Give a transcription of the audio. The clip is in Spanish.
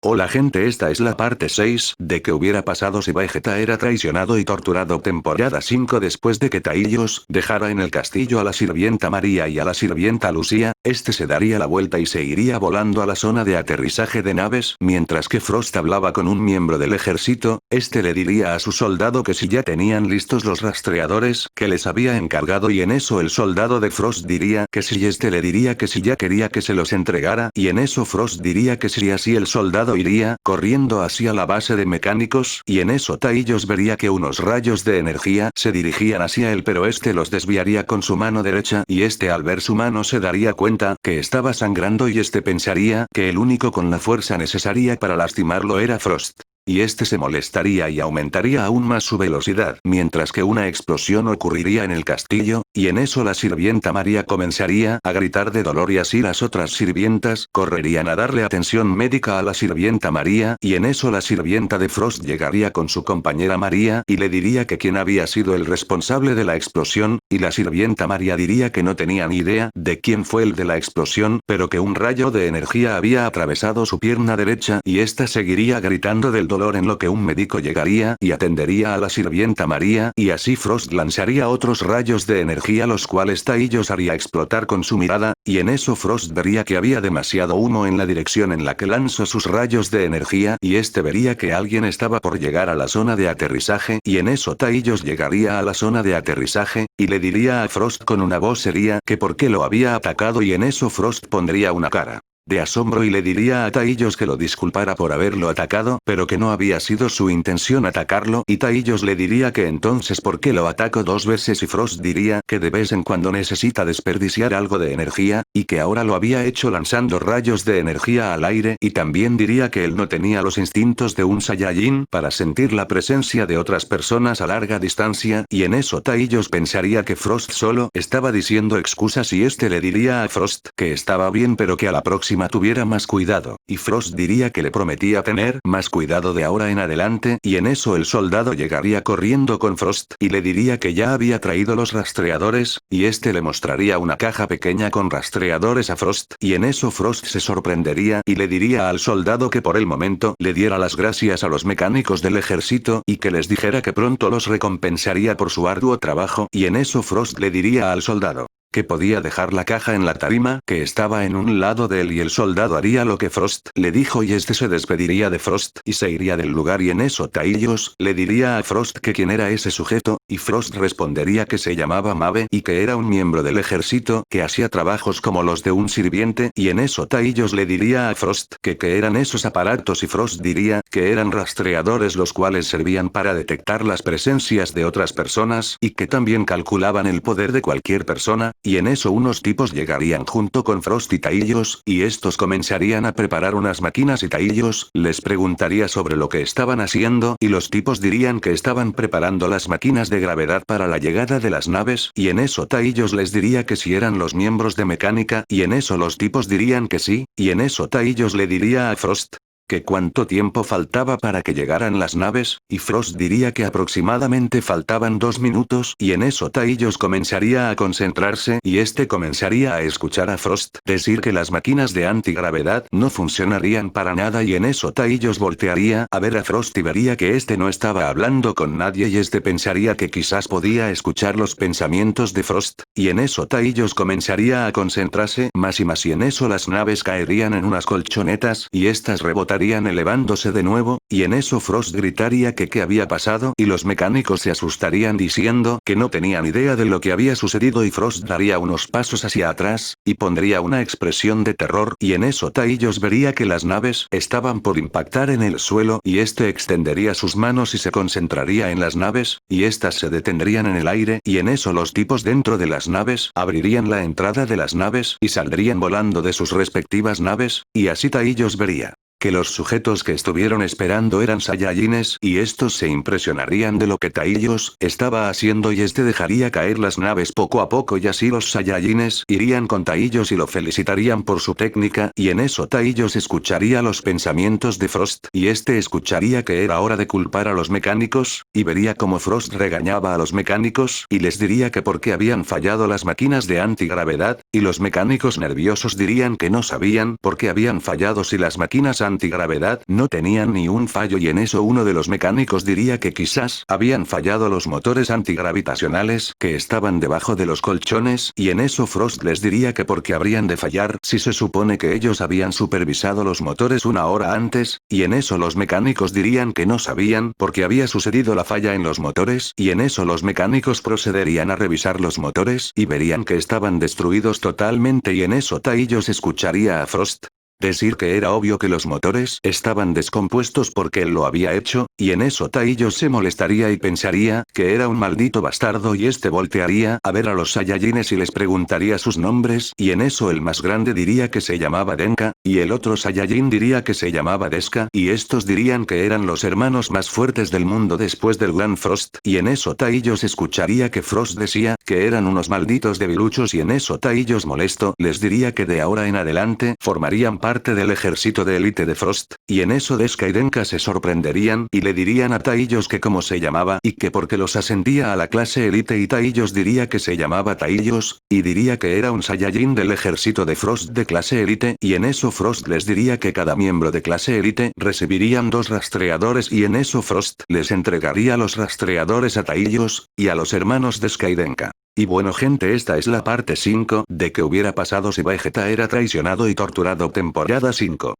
Hola gente, esta es la parte 6 de qué hubiera pasado si Vegeta era traicionado y torturado. Temporada 5. Después de que Taillos dejara en el castillo a la sirvienta María y a la sirvienta Lucía, este se daría la vuelta y se iría volando a la zona de aterrizaje de naves. Mientras que Frost hablaba con un miembro del ejército, este le diría a su soldado que si ya tenían listos los rastreadores que les había encargado, y en eso el soldado de Frost diría que si, este le diría que si ya quería que se los entregara, y en eso Frost diría que si, así el soldado iría corriendo hacia la base de mecánicos, y en eso Taillos vería que unos rayos de energía se dirigían hacia él, pero este los desviaría con su mano derecha, y este al ver su mano se daría cuenta que estaba sangrando, y este pensaría que el único con la fuerza necesaria para lastimarlo era Frost. Y este se molestaría y aumentaría aún más su velocidad, mientras que una explosión ocurriría en el castillo, y en eso la sirvienta María comenzaría a gritar de dolor, y así las otras sirvientas correrían a darle atención médica a la sirvienta María, y en eso la sirvienta de Frost llegaría con su compañera María y le diría que quién había sido el responsable de la explosión, y la sirvienta María diría que no tenía ni idea de quién fue el de la explosión, pero que un rayo de energía había atravesado su pierna derecha, y ésta seguiría gritando del dolor, en lo que un médico llegaría y atendería a la sirvienta María, y así Frost lanzaría otros rayos de energía los cuales Taillos haría explotar con su mirada, y en eso Frost vería que había demasiado humo en la dirección en la que lanzó sus rayos de energía, y este vería que alguien estaba por llegar a la zona de aterrizaje, y en eso Taillos llegaría a la zona de aterrizaje, y le diría a Frost con una voz seria que por qué lo había atacado, y en eso Frost pondría una cara de asombro y le diría a Taillos que lo disculpara por haberlo atacado, pero que no había sido su intención atacarlo, y Taillos le diría que entonces por qué lo atacó dos veces, y Frost diría que de vez en cuando necesita desperdiciar algo de energía, y que ahora lo había hecho lanzando rayos de energía al aire, y también diría que él no tenía los instintos de un Saiyajin para sentir la presencia de otras personas a larga distancia, y en eso Taillos pensaría que Frost solo estaba diciendo excusas, y este le diría a Frost que estaba bien pero que a la próxima tuviera más cuidado, y Frost diría que le prometía tener más cuidado de ahora en adelante, y en eso el soldado llegaría corriendo con Frost y le diría que ya había traído los rastreadores, y este le mostraría una caja pequeña con rastreadores a Frost, y en eso Frost se sorprendería y le diría al soldado que por el momento le diera las gracias a los mecánicos del ejército y que les dijera que pronto los recompensaría por su arduo trabajo, y en eso Frost le diría al soldado que podía dejar la caja en la tarima que estaba en un lado de él, y el soldado haría lo que Frost le dijo, y este se despediría de Frost y se iría del lugar, y en eso Taillos le diría a Frost que quién era ese sujeto, y Frost respondería que se llamaba Mabe y que era un miembro del ejército que hacía trabajos como los de un sirviente, y en eso Taillos le diría a Frost que eran esos aparatos, y Frost diría que eran rastreadores los cuales servían para detectar las presencias de otras personas y que también calculaban el poder de cualquier persona. Y en eso unos tipos llegarían junto con Frost y Taillos, y estos comenzarían a preparar unas máquinas, y Taillos les preguntaría sobre lo que estaban haciendo, y los tipos dirían que estaban preparando las máquinas de gravedad para la llegada de las naves, y en eso Taillos les diría que si eran los miembros de mecánica, y en eso los tipos dirían que sí, y en eso Taillos le diría a Frost que cuánto tiempo faltaba para que llegaran las naves, y Frost diría que aproximadamente faltaban 2 minutos, y en eso Taillos comenzaría a concentrarse y este comenzaría a escuchar a Frost decir que las máquinas de antigravedad no funcionarían para nada, y en eso Taillos voltearía a ver a Frost y vería que este no estaba hablando con nadie, y este pensaría que quizás podía escuchar los pensamientos de Frost, y en eso Taillos comenzaría a concentrarse más y más, y en eso las naves caerían en unas colchonetas y estas rebotarían elevándose de nuevo, y en eso Frost gritaría que qué había pasado, y los mecánicos se asustarían diciendo que no tenían idea de lo que había sucedido, y Frost daría unos pasos hacia atrás y pondría una expresión de terror, y en eso Taillos vería que las naves estaban por impactar en el suelo, y este extendería sus manos y se concentraría en las naves, y estas se detendrían en el aire, y en eso los tipos dentro de las naves abrirían la entrada de las naves y saldrían volando de sus respectivas naves, y así Taillos vería que los sujetos que estuvieron esperando eran Saiyajines, y estos se impresionarían de lo que Taillos estaba haciendo, y este dejaría caer las naves poco a poco, y así los Saiyajines irían con Taillos y lo felicitarían por su técnica, y en eso Taillos escucharía los pensamientos de Frost, y este escucharía que era hora de culpar a los mecánicos, y vería como Frost regañaba a los mecánicos y les diría que por qué habían fallado las máquinas de antigravedad, y los mecánicos nerviosos dirían que no sabían por qué habían fallado si las máquinas antigravedad no tenían ni un fallo y en eso uno de los mecánicos diría que quizás habían fallado los motores antigravitacionales que estaban debajo de los colchones y en eso Frost les diría que porque habrían de fallar si se supone que ellos habían supervisado los motores una hora antes, y en eso los mecánicos dirían que no sabían porque había sucedido la falla en los motores y en eso los mecánicos procederían a revisar los motores y verían que estaban destruidos totalmente y en eso Taillos escucharía a Frost decir que era obvio que los motores estaban descompuestos porque él lo había hecho, y en eso Taillos se molestaría y pensaría que era un maldito bastardo y este voltearía a ver a los Saiyajines y les preguntaría sus nombres y en eso el más grande diría que se llamaba Denka, y el otro Saiyajin diría que se llamaba Deska y estos dirían que eran los hermanos más fuertes del mundo después del Gran Frost y en eso Taillos escucharía que Frost decía que eran unos malditos debiluchos y en eso Taillos molesto les diría que de ahora en adelante formarían parte del ejército de élite de Frost, y en eso Deska y Denka se sorprenderían y le dirían a Taillos que cómo se llamaba y que porque los ascendía a la clase élite y Taillos diría que se llamaba Taillos, y diría que era un Saiyajin del ejército de Frost de clase élite y en eso Frost les diría que cada miembro de clase élite recibirían 2 rastreadores y en eso Frost les entregaría los rastreadores a Taillos, y a los hermanos Deska y Denka. Y bueno gente, esta es la parte 5 de qué hubiera pasado si Vegeta era traicionado y torturado temporada 5.